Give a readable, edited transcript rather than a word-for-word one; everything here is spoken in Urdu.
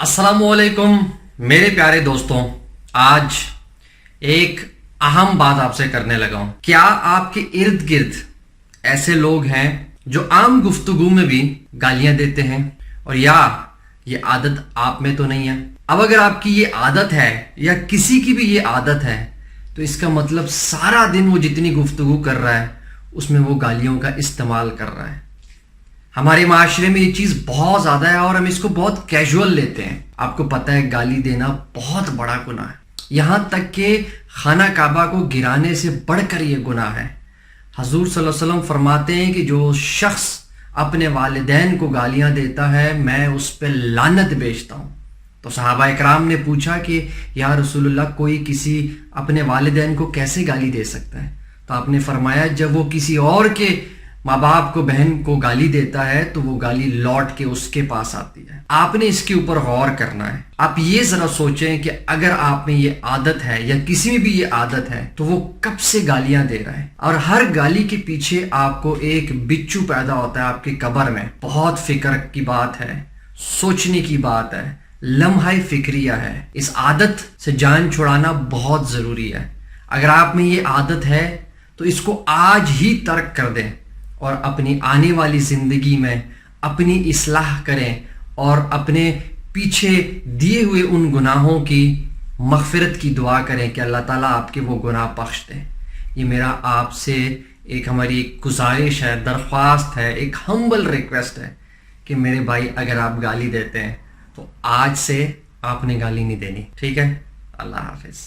السلام علیکم میرے پیارے دوستوں، آج ایک اہم بات آپ سے کرنے لگا ہوں۔ کیا آپ کے ارد گرد ایسے لوگ ہیں جو عام گفتگو میں بھی گالیاں دیتے ہیں، اور یا یہ عادت آپ میں تو نہیں ہے؟ اب اگر آپ کی یہ عادت ہے یا کسی کی بھی یہ عادت ہے تو اس کا مطلب سارا دن وہ جتنی گفتگو کر رہا ہے اس میں وہ گالیوں کا استعمال کر رہا ہے۔ ہمارے معاشرے میں یہ چیز بہت زیادہ ہے اور ہم اس کو بہت کیجول لیتے ہیں۔ آپ کو پتہ ہے گالی دینا بہت بڑا گناہ ہے، یہاں تک کہ خانہ کعبہ کو گرانے سے بڑھ کر یہ گناہ ہے۔ حضور صلی اللہ علیہ وسلم فرماتے ہیں کہ جو شخص اپنے والدین کو گالیاں دیتا ہے میں اس پہ لعنت بھیجتا ہوں۔ تو صحابہ اکرام نے پوچھا کہ یا رسول اللہ، کوئی کسی اپنے والدین کو کیسے گالی دے سکتا ہے؟ تو آپ نے فرمایا جب وہ کسی اور کے ماں باپ کو، بہن کو گالی دیتا ہے تو وہ گالی لوٹ کے اس کے پاس آتی ہے۔ آپ نے اس کے اوپر غور کرنا ہے۔ آپ یہ ذرا سوچیں کہ اگر آپ میں یہ عادت ہے یا کسی میں بھی یہ عادت ہے تو وہ کب سے گالیاں دے رہا ہے، اور ہر گالی کے پیچھے آپ کو ایک بچو پیدا ہوتا ہے آپ کی قبر میں۔ بہت فکر کی بات ہے، سوچنے کی بات ہے، لمحہ فکریہ ہے۔ اس عادت سے جان چھڑانا بہت ضروری ہے۔ اگر آپ میں یہ عادت ہے تو اس کو آج ہی ترک کر دیں اور اپنی آنے والی زندگی میں اپنی اصلاح کریں اور اپنے پیچھے دیے ہوئے ان گناہوں کی مغفرت کی دعا کریں کہ اللہ تعالیٰ آپ کے وہ گناہ بخش دیں۔ یہ میرا آپ سے ہماری گزارش ہے، درخواست ہے، ایک ہمبل ریکویسٹ ہے کہ میرے بھائی اگر آپ گالی دیتے ہیں تو آج سے آپ نے گالی نہیں دینی، ٹھیک ہے؟ اللہ حافظ۔